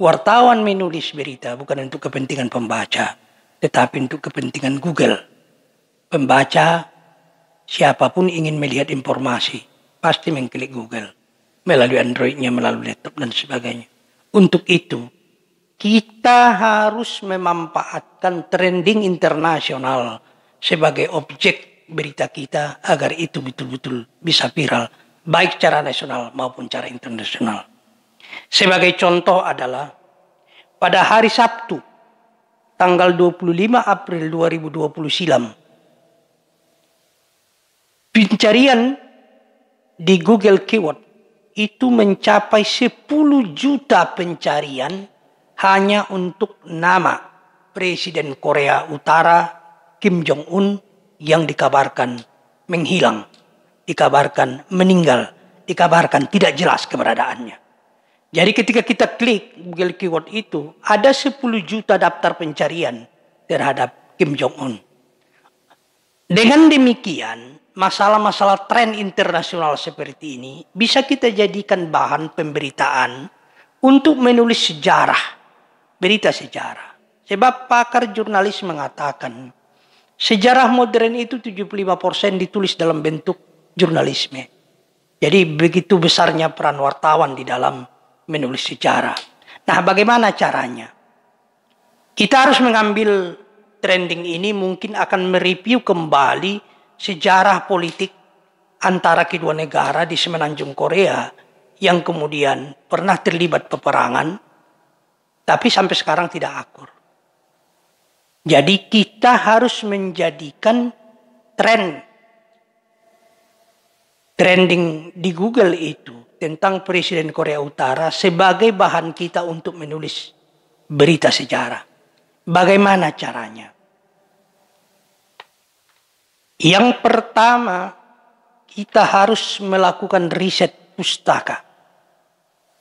wartawan menulis berita bukan untuk kepentingan pembaca, tetapi untuk kepentingan Google. Pembaca, siapapun ingin melihat informasi, pasti mengklik Google. Melalui Android-nya, melalui laptop, dan sebagainya. Untuk itu, kita harus memanfaatkan trending internasional sebagai objek berita kita agar itu betul-betul bisa viral, baik secara nasional maupun secara internasional. Sebagai contoh adalah pada hari Sabtu, tanggal 25 April 2020 silam, pencarian di Google Keyword itu mencapai 10 juta pencarian hanya untuk nama Presiden Korea Utara Kim Jong-un yang dikabarkan menghilang, dikabarkan meninggal, dikabarkan tidak jelas keberadaannya. Jadi ketika kita klik Google Keyword itu, ada 10 juta daftar pencarian terhadap Kim Jong-un. Dengan demikian, masalah-masalah tren internasional seperti ini bisa kita jadikan bahan pemberitaan untuk menulis sejarah, berita sejarah. Sebab pakar jurnalis mengatakan, sejarah modern itu 75% ditulis dalam bentuk jurnalisme. Jadi begitu besarnya peran wartawan di dalam menulis sejarah. Nah, bagaimana caranya? Kita harus mengambil trending ini, mungkin akan mereview kembali sejarah politik antara kedua negara di semenanjung Korea yang kemudian pernah terlibat peperangan, tapi sampai sekarang tidak akur. Jadi kita harus menjadikan trending di Google itu tentang Presiden Korea Utara sebagai bahan kita untuk menulis berita sejarah. Bagaimana caranya? Yang pertama, kita harus melakukan riset pustaka.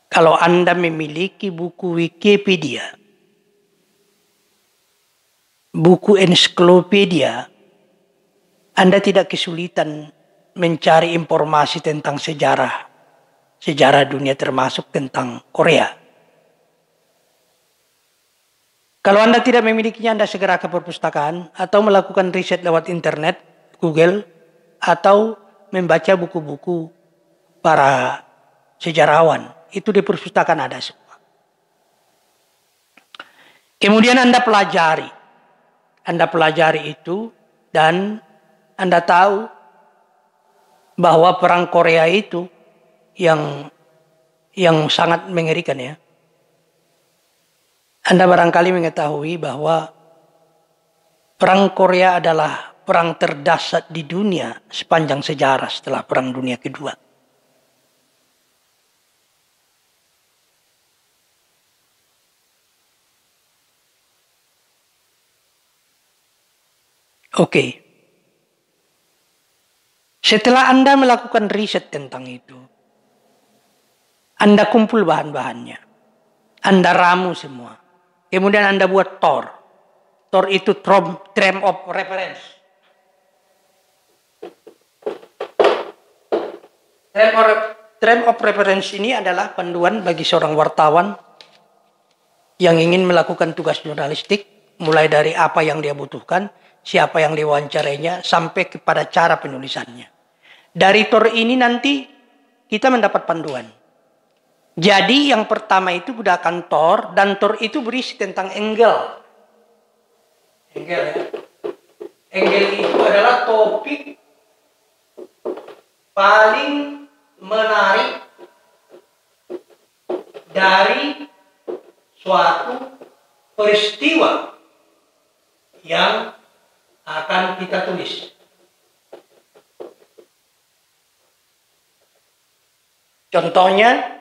Kalau Anda memiliki buku Wikipedia, buku ensiklopedia, Anda tidak kesulitan mencari informasi tentang sejarah dunia termasuk tentang Korea. Kalau Anda tidak memilikinya, Anda segera ke perpustakaan atau melakukan riset lewat internet, Google, atau membaca buku-buku para sejarawan. Itu di perpustakaan ada semua. Kemudian Anda pelajari itu, dan Anda tahu bahwa perang Korea itu yang sangat mengerikan ya. Anda barangkali mengetahui bahwa perang Korea adalah perang terdahsyat di dunia sepanjang sejarah setelah Perang Dunia Kedua. Oke. Setelah Anda melakukan riset tentang itu, Anda kumpul bahan-bahannya. Anda ramu semua. Kemudian Anda buat TOR. TOR itu Term of Reference. Term of Reference ini adalah panduan bagi seorang wartawan yang ingin melakukan tugas jurnalistik, mulai dari apa yang dia butuhkan, siapa yang diwawancarainya, sampai kepada cara penulisannya. Dari TOR ini nanti kita mendapat panduan. Jadi yang pertama itu gunakan TOR, dan TOR itu berisi tentang angle. Angle ya. Angle itu adalah topik paling menarik dari suatu peristiwa yang akan kita tulis. Contohnya,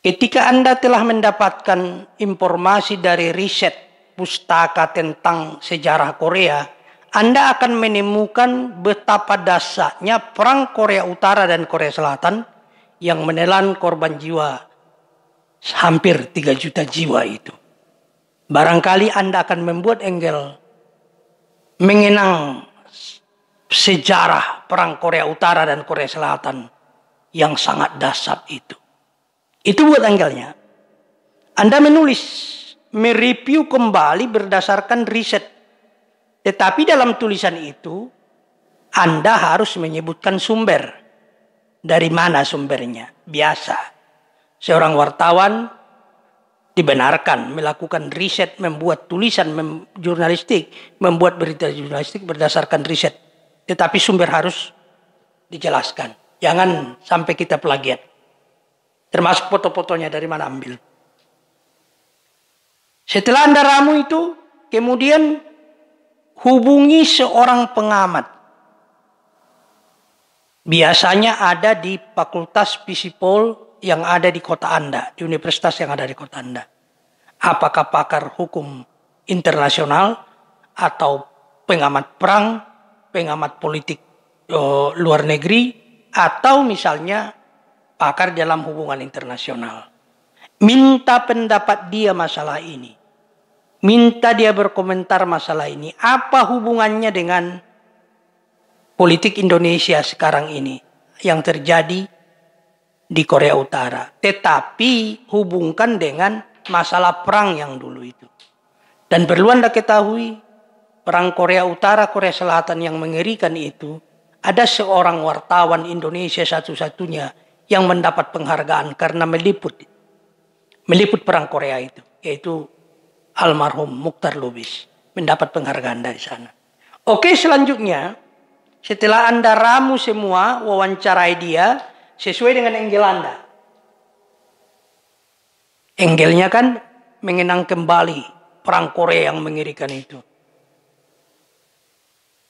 ketika Anda telah mendapatkan informasi dari riset pustaka tentang sejarah Korea, Anda akan menemukan betapa dahsyatnya perang Korea Utara dan Korea Selatan yang menelan korban jiwa hampir 3 juta jiwa itu. Barangkali Anda akan membuat angle mengenang sejarah perang Korea Utara dan Korea Selatan yang sangat dahsyat itu. Itu buat angle-nya. Anda menulis, mereview kembali berdasarkan riset. Tetapi dalam tulisan itu, Anda harus menyebutkan sumber. Dari mana sumbernya? Biasa. Seorang wartawan dibenarkan melakukan riset, membuat tulisan jurnalistik, membuat berita jurnalistik berdasarkan riset. Tetapi sumber harus dijelaskan. Jangan sampai kita plagiat. Termasuk foto-fotonya dari mana ambil. Setelah Anda ramu itu, kemudian hubungi seorang pengamat. Biasanya ada di Fakultas Visipol yang ada di kota Anda, di universitas yang ada di kota Anda. Apakah pakar hukum internasional atau pengamat perang, pengamat politik luar negeri, atau misalnya pakar dalam hubungan internasional. Minta pendapat dia masalah ini. Minta dia berkomentar masalah ini. Apa hubungannya dengan politik Indonesia sekarang ini yang terjadi di Korea Utara. Tetapi hubungkan dengan masalah perang yang dulu itu. Dan perlu Anda ketahui, perang Korea Utara, Korea Selatan yang mengerikan itu, ada seorang wartawan Indonesia satu-satunya yang mendapat penghargaan karena meliput perang Korea itu, yaitu almarhum Mukhtar Lubis, mendapat penghargaan dari sana. Oke, selanjutnya, setelah Anda ramu semua, wawancarai dia sesuai dengan angle Anda. Angle-nya kan mengenang kembali perang Korea yang mengerikan itu.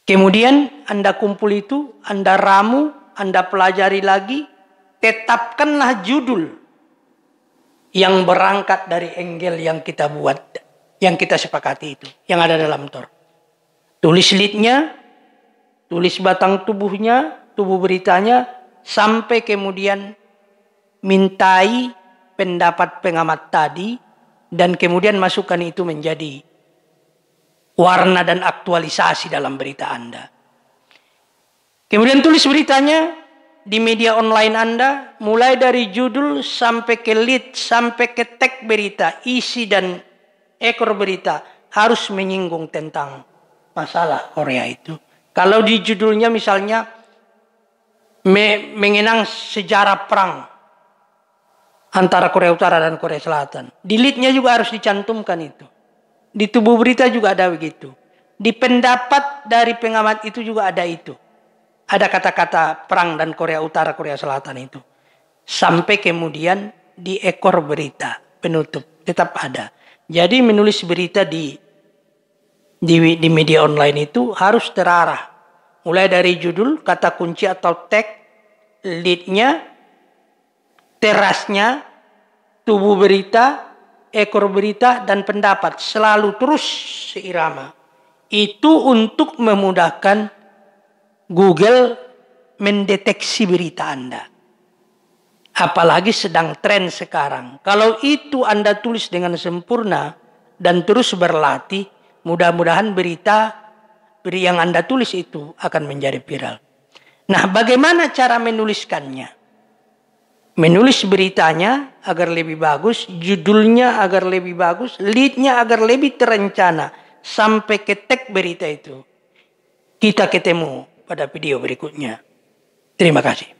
Kemudian Anda kumpul itu, Anda ramu, Anda pelajari lagi, tetapkanlah judul yang berangkat dari angle yang kita buat, yang kita sepakati itu, yang ada dalam Tor. Tulis lead-nya, tulis batang tubuhnya, tubuh beritanya, sampai kemudian mintai pendapat pengamat tadi, dan kemudian masukkan itu menjadi warna dan aktualisasi dalam berita Anda. Kemudian tulis beritanya di media online Anda, mulai dari judul sampai ke lead, sampai ke tag berita, isi dan ekor berita harus menyinggung tentang masalah Korea itu. Kalau di judulnya misalnya mengenang sejarah perang antara Korea Utara dan Korea Selatan, di lead-nya juga harus dicantumkan itu. Di tubuh berita juga ada begitu. Di pendapat dari pengamat itu juga ada itu. Ada kata-kata perang dan Korea Utara, Korea Selatan itu. Sampai kemudian di ekor berita, penutup, tetap ada. Jadi menulis berita di media online itu harus terarah. Mulai dari judul, kata kunci atau tag, lead-nya, terasnya, tubuh berita, ekor berita, dan pendapat. Selalu terus seirama. Itu untuk memudahkan Google mendeteksi berita Anda. Apalagi sedang tren sekarang. Kalau itu Anda tulis dengan sempurna dan terus berlatih, mudah-mudahan berita yang Anda tulis itu akan menjadi viral. Nah, bagaimana cara menuliskannya? Menulis beritanya agar lebih bagus, judulnya agar lebih bagus, lead-nya agar lebih terencana, sampai ke tag berita itu. Kita ketemu pada video berikutnya. Terima kasih.